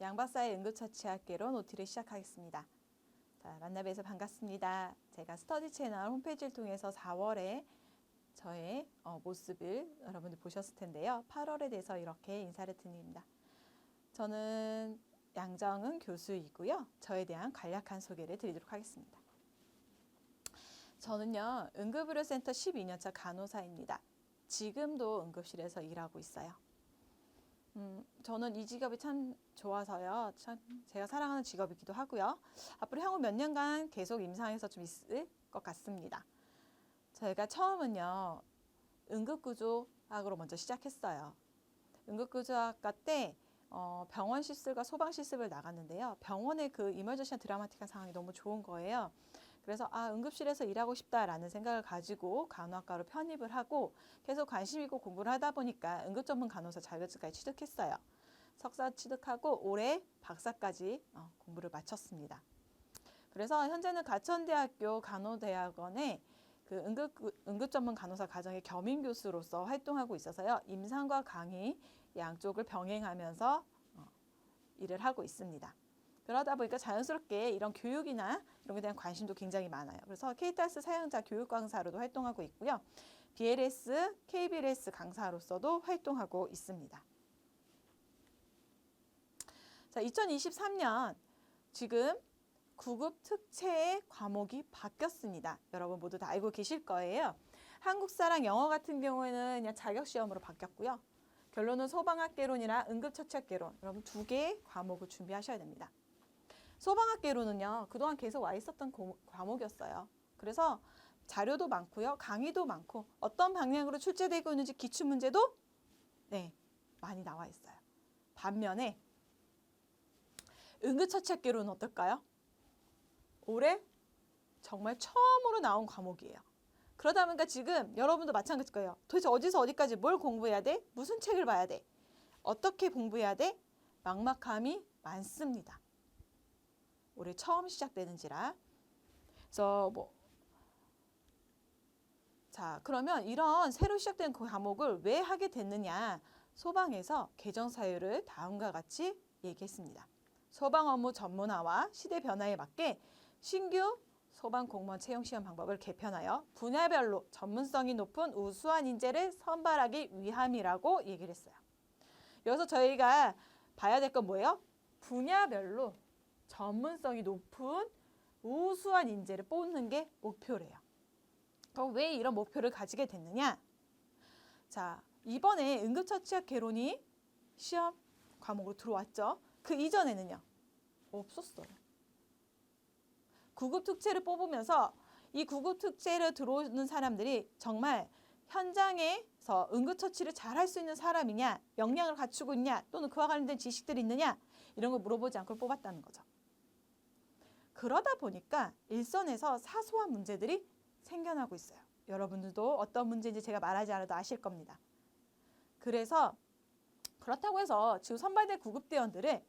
양 박사의 응급처치학개론 OT를 시작하겠습니다. 자, 만나 뵈서 반갑습니다. 제가 스터디 채널 홈페이지를 통해서 4월에 저의 모습을 여러분들 보셨을 텐데요. 8월에 대해서 이렇게 인사를 드립니다. 저는 양정은 교수이고요. 저에 대한 간략한 소개를 드리도록 하겠습니다. 저는요, 응급의료센터 12년차 간호사입니다. 지금도 응급실에서 일하고 있어요. 저는 이 직업이 참 좋아서요. 참 제가 사랑하는 직업이기도 하고요. 앞으로 향후 몇 년간 계속 임상에서 좀 있을 것 같습니다. 제가 처음은요, 응급구조학으로 먼저 시작했어요. 응급구조학과 때 병원 실습과 소방 실습을 나갔는데요. 병원의 그 이머전시한 드라마틱한 상황이 너무 좋은 거예요. 그래서 응급실에서 일하고 싶다라는 생각을 가지고 간호학과로 편입을 하고 계속 관심 있고 공부를 하다 보니까 응급전문 간호사 자격증까지 취득했어요. 석사 취득하고 올해 박사까지 공부를 마쳤습니다. 그래서 현재는 가천대학교 간호대학원의 그 응급전문 간호사 과정의 겸임 교수로서 활동하고 있어서요. 임상과 강의 양쪽을 병행하면서 일을 하고 있습니다. 그러다 보니까 자연스럽게 이런 교육이나 이런 것에 대한 관심도 굉장히 많아요. 그래서 케이타스 사용자 교육 강사로도 활동하고 있고요. BLS, KBLS 강사로서도 활동하고 있습니다. 자, 2023년 지금 구급 특채의 과목이 바뀌었습니다. 여러분 모두 다 알고 계실 거예요. 한국사랑 영어 같은 경우에는 그냥 자격시험으로 바뀌었고요. 결론은 소방학개론이나 응급처치학개론, 여러분 두 개의 과목을 준비하셔야 됩니다. 소방학개론은요, 그동안 계속 와 있었던 과목이었어요. 그래서 자료도 많고요, 강의도 많고 어떤 방향으로 출제되고 있는지 기출문제도 많이 나와 있어요. 반면에 응급처치학개론은 어떨까요? 올해 정말 처음으로 나온 과목이에요. 그러다 보니까 지금 여러분도 마찬가지일 거예요. 도대체 어디서 어디까지 뭘 공부해야 돼? 무슨 책을 봐야 돼? 어떻게 공부해야 돼? 막막함이 많습니다. 올해 처음 시작되는지라. 그래서 자, 그러면 이런 새로 시작된 그 과목을 왜 하게 됐느냐? 소방에서 개정 사유를 다음과 같이 얘기했습니다. 소방 업무 전문화와 시대 변화에 맞게 신규 소방 공무원 채용 시험 방법을 개편하여 분야별로 전문성이 높은 우수한 인재를 선발하기 위함이라고 얘기를 했어요. 여기서 저희가 봐야 될 건 뭐예요? 분야별로 전문성이 높은 우수한 인재를 뽑는 게 목표래요. 그럼 왜 이런 목표를 가지게 됐느냐? 자, 이번에 응급처치학 개론이 시험 과목으로 들어왔죠. 그 이전에는요, 없었어요. 구급특채를 뽑으면서 이 구급특채를 들어오는 사람들이 정말 현장에서 응급처치를 잘 할 수 있는 사람이냐, 역량을 갖추고 있냐, 또는 그와 관련된 지식들이 있느냐, 이런 걸 물어보지 않고 뽑았다는 거죠. 그러다 보니까 일선에서 사소한 문제들이 생겨나고 있어요. 여러분들도 어떤 문제인지 제가 말하지 않아도 아실 겁니다. 그래서 그렇다고 해서 지금 선발된 구급대원들을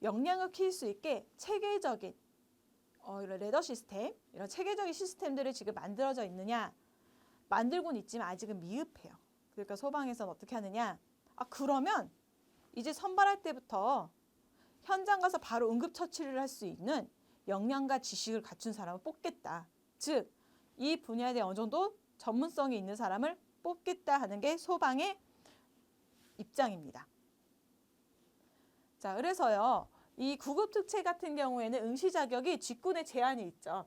역량을 키울 수 있게 체계적인 이런 레더 시스템, 이런 체계적인 시스템들을 지금 만들어져 있느냐? 만들고는 있지만 아직은 미흡해요. 그러니까 소방에서는 어떻게 하느냐? 그러면 이제 선발할 때부터 현장 가서 바로 응급처치를 할 수 있는 역량과 지식을 갖춘 사람을 뽑겠다. 즉, 이 분야에 대해 어느 정도 전문성이 있는 사람을 뽑겠다 하는 게 소방의 입장입니다. 자, 그래서요, 이 구급특채 같은 경우에는 응시 자격이 직군에 제한이 있죠.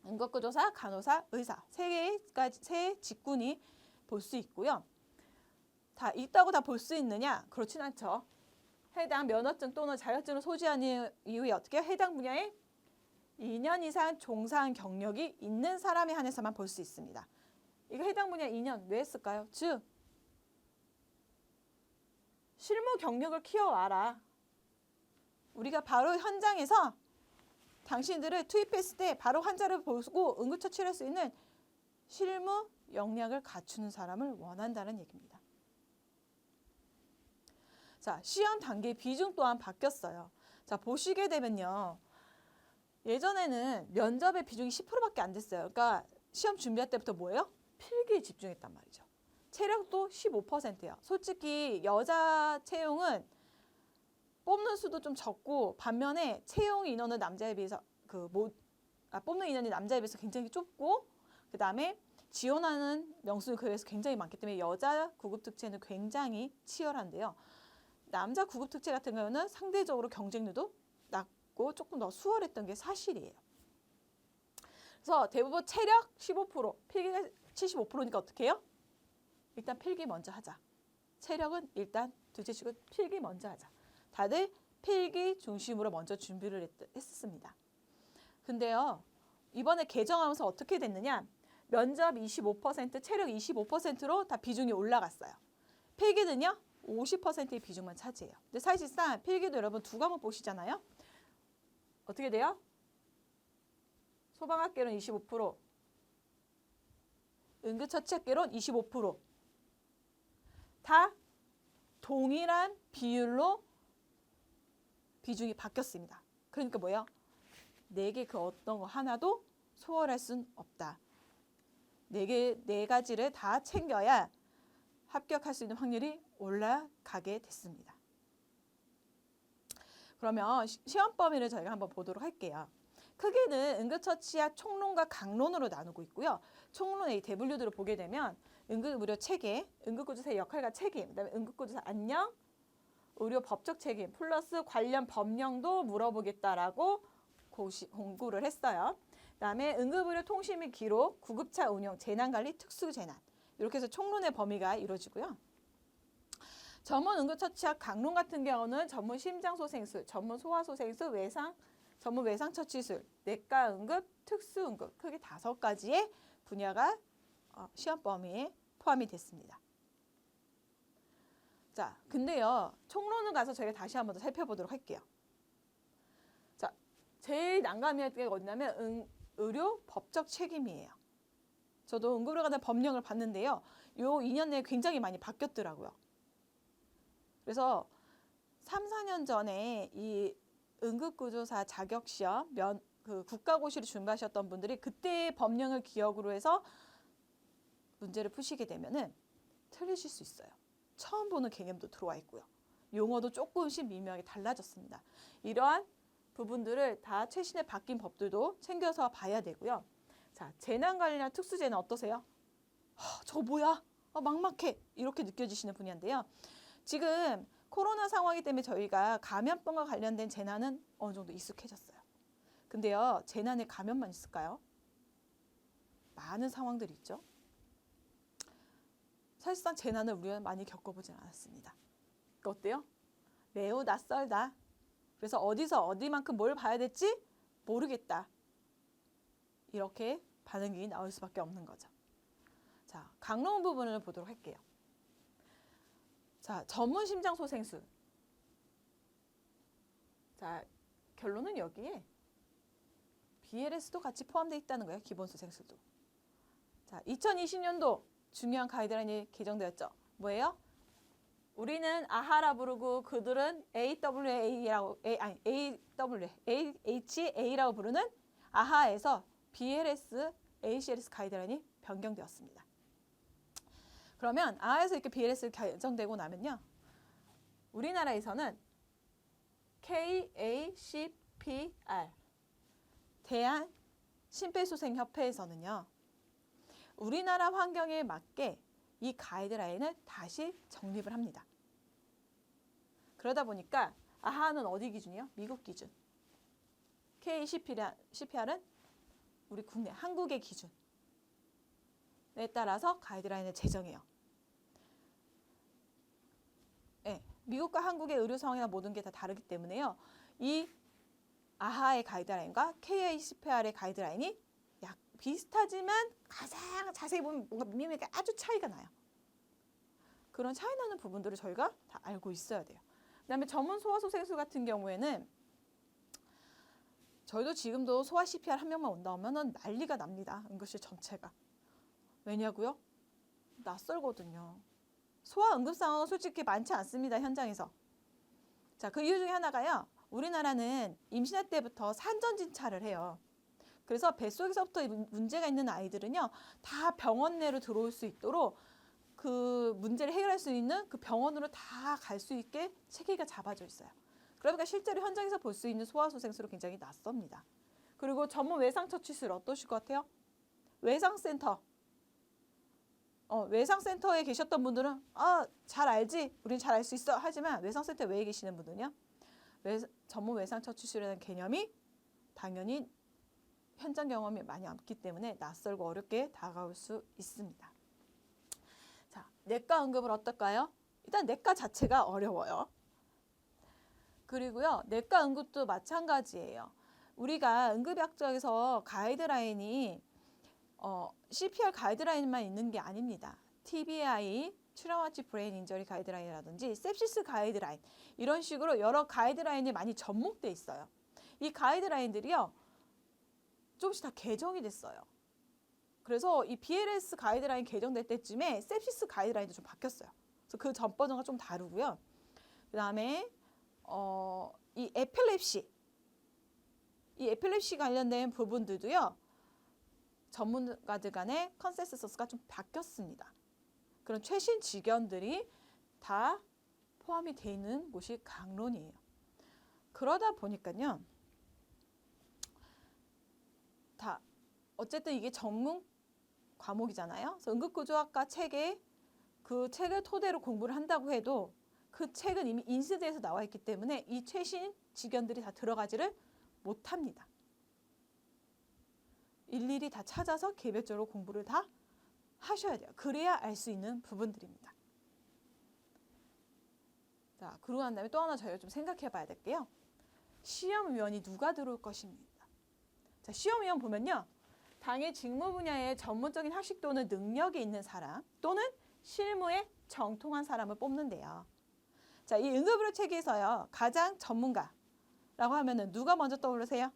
응급구조사, 간호사, 의사 세 직군이 볼 수 있고요. 다 있다고 다 볼 수 있느냐? 그렇진 않죠. 해당 면허증 또는 자격증을 소지한 이후에 어떻게 해당 분야에 2년 이상 종사한 경력이 있는 사람에 한해서만 볼 수 있습니다. 이거 해당 분야 2년 왜 했을까요? 즉, 실무 경력을 키워와라. 우리가 바로 현장에서 당신들을 투입했을 때 바로 환자를 보고 응급처치를 할 수 있는 실무 역량을 갖추는 사람을 원한다는 얘기입니다. 자, 시험 단계 비중 또한 바뀌었어요. 자, 보시게 되면요. 예전에는 면접의 비중이 10%밖에 안 됐어요. 그러니까 시험 준비할 때부터 뭐예요? 필기에 집중했단 말이죠. 체력도 15%예요. 솔직히 여자 채용은 뽑는 수도 좀 적고 반면에 채용 인원은 남자에 비해서 뽑는 인원이 남자에 비해서 굉장히 좁고 그다음에 지원하는 명수는 그에 비해서 굉장히 많기 때문에 여자 구급특채는 굉장히 치열한데요. 남자 구급특채 같은 경우는 상대적으로 경쟁률도 낮고 조금 더 수월했던 게 사실이에요. 그래서 대부분 체력 15%, 필기가 75%니까 어떻게 해요? 일단 필기 먼저 하자. 체력은 일단 둘째치고 필기 먼저 하자. 다들 필기 중심으로 먼저 준비를 했었습니다. 근데요, 이번에 개정하면서 어떻게 됐느냐? 면접 25%, 체력 25%로 다 비중이 올라갔어요. 필기는요, 50%의 비중만 차지해요. 근데 사실상 필기도 여러분 두 과목 보시잖아요. 어떻게 돼요? 소방학개론 25%, 응급처치학개론 25%. 다 동일한 비율로 비중이 바뀌었습니다. 그러니까 뭐예요? 내게 그 어떤 거 하나도 소홀할 순 없다. 네 가지를 다 챙겨야 합격할 수 있는 확률이 올라가게 됐습니다. 그러면 시험 범위를 저희가 한번 보도록 할게요. 크게는 응급처치학 총론과 강론으로 나누고 있고요. 총론 AW들을 보게 되면 응급의료 체계, 응급구조사의 역할과 책임, 그다음에 응급구조사 안녕, 의료 법적 책임 플러스 관련 법령도 물어보겠다라고 공고를 했어요. 그다음에 응급의료 통신 및 기록, 구급차 운영, 재난관리, 특수재난 이렇게 해서 총론의 범위가 이루어지고요. 전문 응급처치학 강론 같은 경우는 전문 심장소생술, 전문 소아소생술, 전문 외상처치술, 내과 응급, 특수 응급 크게 5가지의 분야가 시험 범위에 포함이 됐습니다. 자, 근데요, 총론을 가서 저희가 다시 한번 더 살펴보도록 할게요. 자, 제일 난감할 때가 어디냐면 의료 법적 책임이에요. 저도 응급의료 관련 법령을 봤는데요. 요 2년 내에 굉장히 많이 바뀌었더라고요. 그래서 3, 4년 전에 이 응급구조사 자격시험 국가고시를 준비하셨던 분들이 그때의 법령을 기억으로 해서 문제를 푸시게 되면은 틀리실 수 있어요. 처음 보는 개념도 들어와 있고요. 용어도 조금씩 미묘하게 달라졌습니다. 이러한 부분들을 다 최신에 바뀐 법들도 챙겨서 봐야 되고요. 자, 재난관리나 특수재난 어떠세요? 저거 뭐야? 막막해. 이렇게 느껴지시는 분야인데요. 지금 코로나 상황이기 때문에 저희가 감염병과 관련된 재난은 어느 정도 익숙해졌어요. 근데요, 재난에 감염만 있을까요? 많은 상황들이 있죠. 사실상 재난을 우리가 많이 겪어보진 않았습니다. 어때요? 매우 낯설다. 그래서 어디서 어디만큼 뭘 봐야 될지 모르겠다. 이렇게 반응이 나올 수밖에 없는 거죠. 자, 강론 부분을 보도록 할게요. 자, 전문 심장소생술. 자, 결론은 여기에 BLS도 같이 포함되어 있다는 거예요. 기본소생술도. 자, 2020년도 중요한 가이드라인이 개정되었죠. 뭐예요? 우리는 아하라 부르고 그들은 AHA라고 부르는 아하에서 BLS, ACLS 가이드라인이 변경되었습니다. 그러면 아하에서 이렇게 BLS 개정되고 나면요. 우리나라에서는 KACPR 대한 심폐소생협회에서는요. 우리나라 환경에 맞게 이 가이드라인을 다시 정립을 합니다. 그러다 보니까 아하는 어디 기준이요? 미국 기준. KCPR은 우리 국내, 한국의 기준에 따라서 가이드라인을 제정해요. 네, 미국과 한국의 의료 상황이나 모든 게 다 다르기 때문에요. 이 아하의 가이드라인과 KACPR의 가이드라인이 약 비슷하지만 가장 자세히 보면 뭔가 미묘하게 아주 차이가 나요. 그런 차이 나는 부분들을 저희가 다 알고 있어야 돼요. 그다음에 전문 소아소생술 같은 경우에는 저희도 지금도 소아 CPR 한 명만 온다 하면은 난리가 납니다. 응급실 전체가. 왜냐고요? 낯설거든요. 소아 응급 상황은 솔직히 많지 않습니다. 현장에서. 자, 그 이유 중에 하나가요. 우리나라는 임신할 때부터 산전 진찰을 해요. 그래서 뱃속에서부터 문제가 있는 아이들은요. 다 병원 내로 들어올 수 있도록 그 문제를 해결할 수 있는 그 병원으로 다 갈 수 있게 체계가 잡아져 있어요. 그러니까 실제로 현장에서 볼 수 있는 소아소생술은 굉장히 낯섭니다. 그리고 전문 외상처치술 어떠실 것 같아요? 외상센터. 외상센터에 계셨던 분들은 잘 알지? 우린 잘 알 수 있어. 하지만 외상센터 외에 계시는 분들은요. 전문 외상처치술이라는 개념이 당연히 현장 경험이 많이 없기 때문에 낯설고 어렵게 다가올 수 있습니다. 자, 내과 응급은 어떨까요? 일단 내과 자체가 어려워요. 그리고요, 내과 응급도 마찬가지예요. 우리가 응급약적에서 가이드라인이 CPR 가이드라인만 있는 게 아닙니다. TBI, 트라우마틱 브레인 인저리 가이드라인이라든지 sepsis 가이드라인 이런 식으로 여러 가이드라인이 많이 접목돼 있어요. 이 가이드라인들이요, 조금씩 다 개정이 됐어요. 그래서 이 BLS 가이드라인 개정될 때쯤에 sepsis 가이드라인도 좀 바뀌었어요. 그래서 그 전 버전과 좀 다르고요. 그 다음에 이 에필lep시 관련된 부분들도요, 전문가들 간의 컨센서스가 좀 바뀌었습니다. 그런 최신 지견들이 다 포함이 되어 있는 곳이 강론이에요. 그러다 보니까요, 다 어쨌든 이게 전문 과목이잖아요. 그래서 응급구조학과 책에 그 책을 토대로 공부를 한다고 해도 그 책은 이미 인쇄돼서 나와 있기 때문에 이 최신 지견들이 다 들어가지를 못합니다. 일일이 다 찾아서 개별적으로 공부를 다 하셔야 돼요. 그래야 알 수 있는 부분들입니다. 자, 그러고 난 다음에 또 하나 저희가 좀 생각해 봐야 될게요. 시험위원이 누가 들어올 것입니다. 자, 시험위원 보면요, 당의 직무 분야에 전문적인 학식 또는 능력이 있는 사람 또는 실무에 정통한 사람을 뽑는데요. 자, 이 응급의료 체계에서요, 가장 전문가라고 하면은 누가 먼저 떠오르세요?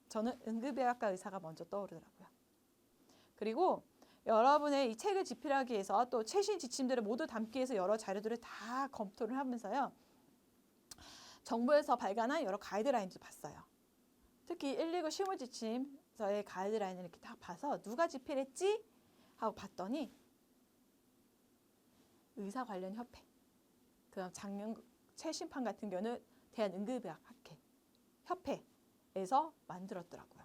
저는 응급의학과 의사가 먼저 떠오르더라고요. 그리고 여러분의 이 책을 집필하기 위해서 또 최신 지침들을 모두 담기 위해서 여러 자료들을 다 검토를 하면서요, 정부에서 발간한 여러 가이드라인도 봤어요. 특히 119 실무 지침서의 가이드라인을 이렇게 딱 봐서 누가 집필했지? 하고 봤더니 의사 관련 협회, 그다음 작년 최신판 같은 경우는 대한응급의학학회 협회에서 만들었더라고요.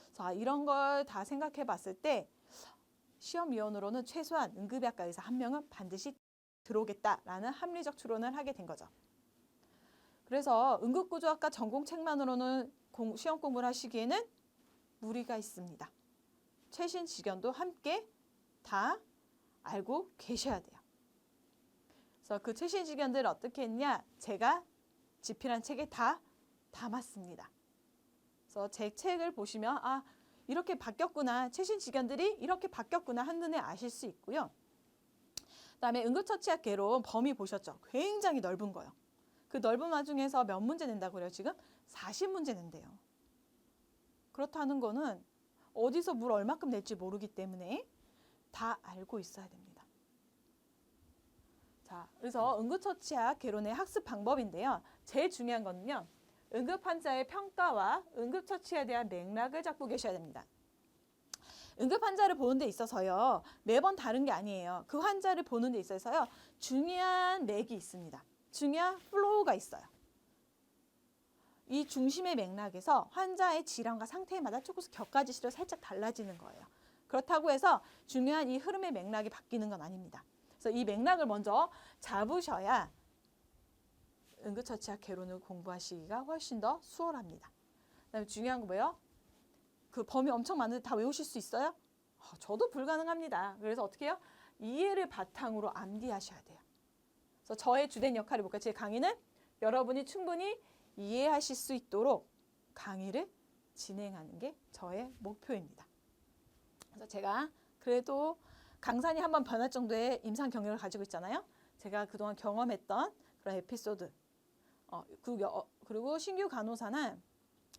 그래서 이런 걸 다 생각해 봤을 때 시험위원으로는 최소한 응급의학과 의사 한 명은 반드시 들어오겠다라는 합리적 추론을 하게 된 거죠. 그래서 응급구조학과 전공책만으로는 시험 공부를 하시기에는 무리가 있습니다. 최신 지견도 함께 다 알고 계셔야 돼요. 그래서 그 최신 지견들을 어떻게 했냐? 제가 집필한 책에 다 담았습니다. 그래서 제 책을 보시면 이렇게 바뀌었구나, 최신 지견들이 이렇게 바뀌었구나 한눈에 아실 수 있고요. 그다음에 응급처치학 개론 범위 보셨죠? 굉장히 넓은 거예요. 그 넓은 와중에서 몇 문제 낸다고 그래요? 지금 40문제 낸대요. 그렇다는 거는 어디서 물 얼마큼 낼지 모르기 때문에 다 알고 있어야 됩니다. 자, 그래서 응급처치학 개론의 학습 방법인데요. 제일 중요한 거는요, 응급 환자의 평가와 응급처치에 대한 맥락을 잡고 계셔야 됩니다. 응급 환자를 보는 데 있어서요, 매번 다른 게 아니에요. 그 환자를 보는 데 있어서요, 중요한 맥이 있습니다. 중요한 플로우가 있어요. 이 중심의 맥락에서 환자의 질환과 상태마다 조금씩 격가지시로 살짝 달라지는 거예요. 그렇다고 해서 중요한 이 흐름의 맥락이 바뀌는 건 아닙니다. 그래서 이 맥락을 먼저 잡으셔야 응급처치학 개론을 공부하시기가 훨씬 더 수월합니다. 그다음에 중요한 거 뭐예요? 그 범위 엄청 많은데 다 외우실 수 있어요? 저도 불가능합니다. 그래서 어떻게 해요? 이해를 바탕으로 암기하셔야 돼요. 그래서 저의 주된 역할이 뭘까요? 제 강의는 여러분이 충분히 이해하실 수 있도록 강의를 진행하는 게 저의 목표입니다. 그래서 제가 그래도 강산이 한번 변할 정도의 임상 경력을 가지고 있잖아요. 제가 그동안 경험했던 그런 에피소드, 그리고 신규 간호사는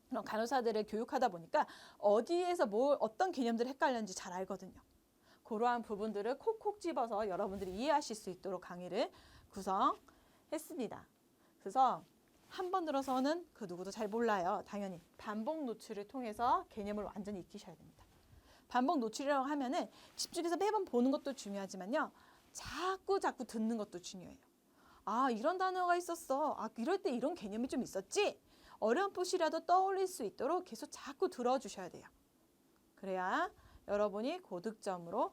그런 간호사들을 교육하다 보니까 어디에서 어떤 개념들이 헷갈렸는지 잘 알거든요. 그러한 부분들을 콕콕 집어서 여러분들이 이해하실 수 있도록 강의를 구성했습니다. 그래서 한 번 들어서는 그 누구도 잘 몰라요. 당연히 반복 노출을 통해서 개념을 완전히 익히셔야 됩니다. 반복 노출이라고 하면은 집중해서 매번 보는 것도 중요하지만요, 자꾸 듣는 것도 중요해요. 아, 이런 단어가 있었어. 아, 이럴 때 이런 개념이 좀 있었지? 어렴풋이라도 떠올릴 수 있도록 계속 자꾸 들어주셔야 돼요. 그래야 여러분이 고득점으로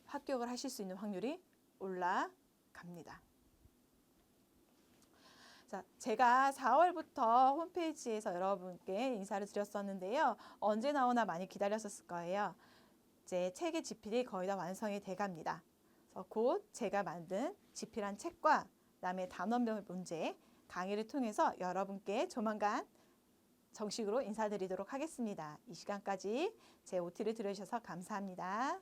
합격을 하실 수 있는 확률이 올라갑니다. 자, 제가 4월부터 홈페이지에서 여러분께 인사를 드렸었는데요. 언제 나오나 많이 기다렸었을 거예요. 이제 책의 집필이 거의 다 완성이 돼갑니다. 그래서 곧 제가 만든 집필한 책과 그다음에 단원별 문제 강의를 통해서 여러분께 조만간 정식으로 인사드리도록 하겠습니다. 이 시간까지 제 OT를 들어주셔서 감사합니다.